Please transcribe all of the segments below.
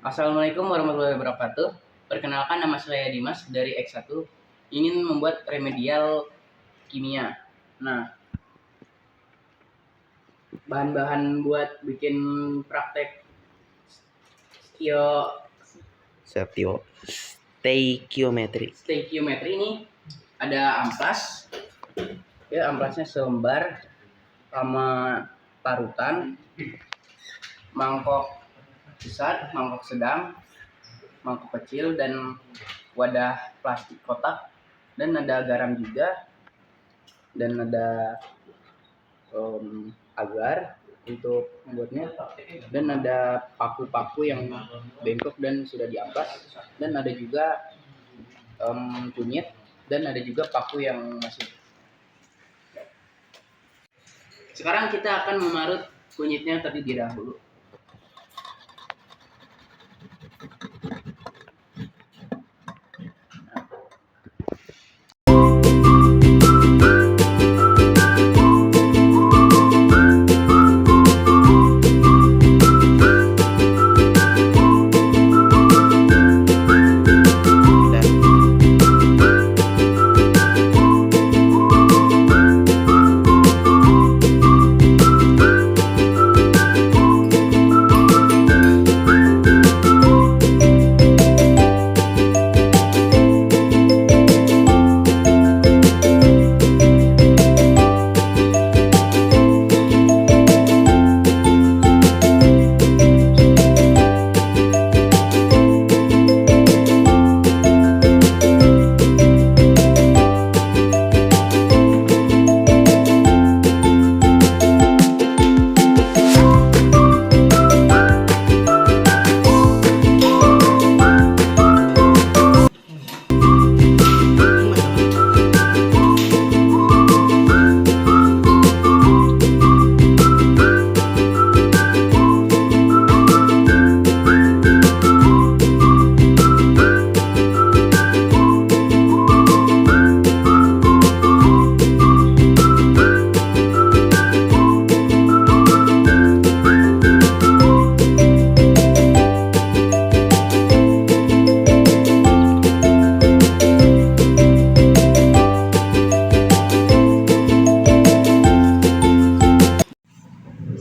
Assalamualaikum warahmatullahi wabarakatuh. Perkenalkan, nama saya Dimas dari X1, ingin membuat remedial kimia. Nah, bahan-bahan buat bikin praktek steikiometri ini ada amplas. Ya, amplasnya selembar sama parutan, mangkok besar, mangkok sedang, mangkok kecil, dan wadah plastik kotak, dan ada garam juga, dan ada agar untuk membuatnya, dan ada paku-paku yang bengkok dan sudah diamplas, dan ada juga kunyit, dan ada juga paku yang masih. Sekarang kita akan memarut kunyitnya terlebih dahulu.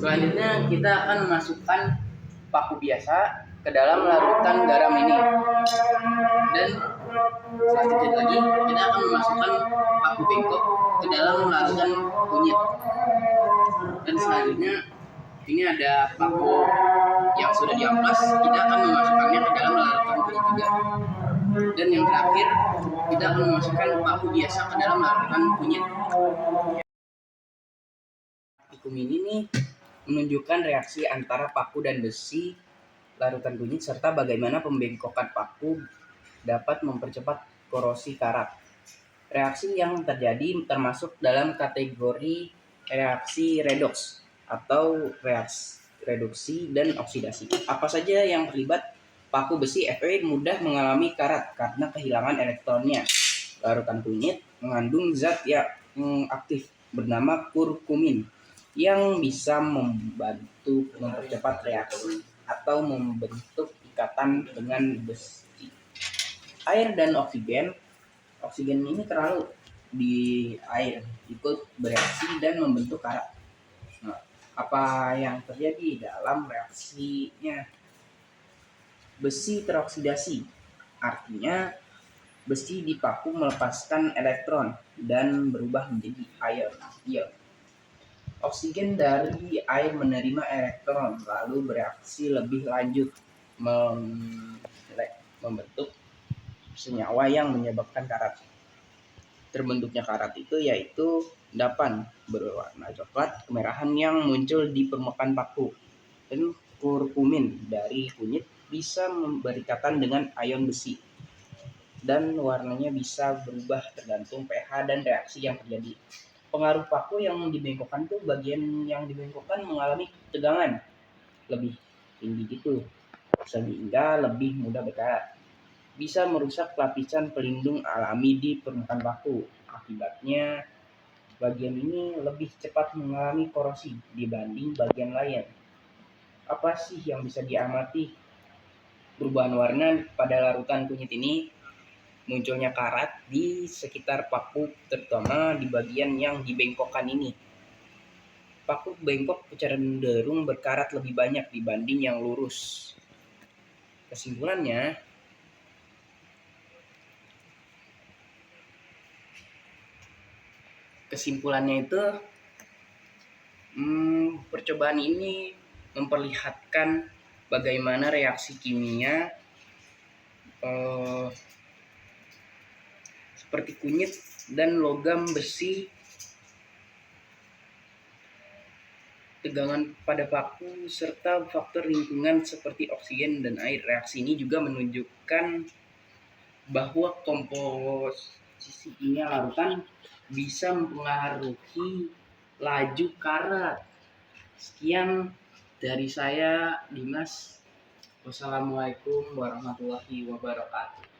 Selanjutnya kita akan memasukkan paku biasa ke dalam larutan garam ini, dan selanjutnya lagi kita akan memasukkan paku bengkok ke dalam larutan kunyit, dan selanjutnya ini ada paku yang sudah diamplas, kita akan memasukkannya ke dalam larutan kunyit juga, dan yang terakhir kita akan memasukkan paku biasa ke dalam larutan kunyit. Hukum ini nih menunjukkan reaksi antara paku dan besi larutan kunyit, serta bagaimana pembengkokan paku dapat mempercepat korosi karat. Reaksi yang terjadi termasuk dalam kategori reaksi redoks atau reduksi dan oksidasi. Apa saja yang terlibat? Paku besi Fe mudah mengalami karat karena kehilangan elektronnya. Larutan kunyit mengandung zat yang aktif bernama kurkumin yang bisa membantu mempercepat reaksi atau membentuk ikatan dengan besi. Air dan oksigen ini terlalu di air ikut bereaksi dan membentuk karat. Nah, apa yang terjadi dalam reaksinya? Besi teroksidasi, artinya besi di paku melepaskan elektron dan berubah menjadi ion. Oksigen dari air menerima elektron lalu bereaksi lebih lanjut membentuk senyawa yang menyebabkan karat. Terbentuknya karat itu yaitu endapan berwarna coklat kemerahan yang muncul di permukaan paku, dan kurkumin dari kunyit bisa berikatan dengan ion besi, dan warnanya bisa berubah tergantung pH dan reaksi yang terjadi. Pengaruh paku yang dibengkokkan itu, bagian yang dibengkokkan mengalami tegangan lebih tinggi gitu, sehingga lebih mudah berkarat. Bisa merusak lapisan pelindung alami di permukaan paku. Akibatnya bagian ini lebih cepat mengalami korosi dibanding bagian lain. Apa sih yang bisa diamati? perubahan warna pada larutan kunyit ini, munculnya karat di sekitar paku, terutama di bagian yang dibengkokkan ini. Paku bengkok cenderung berkarat lebih banyak dibanding yang lurus. Kesimpulannya, itu percobaan ini memperlihatkan bagaimana reaksi kimia seperti kunyit dan logam besi, tegangan pada paku, serta faktor lingkungan seperti oksigen dan air. Reaksi ini juga menunjukkan bahwa komposisi kimia larutan bisa mempengaruhi laju karat. Sekian dari saya, Dimas. Wassalamualaikum warahmatullahi wabarakatuh.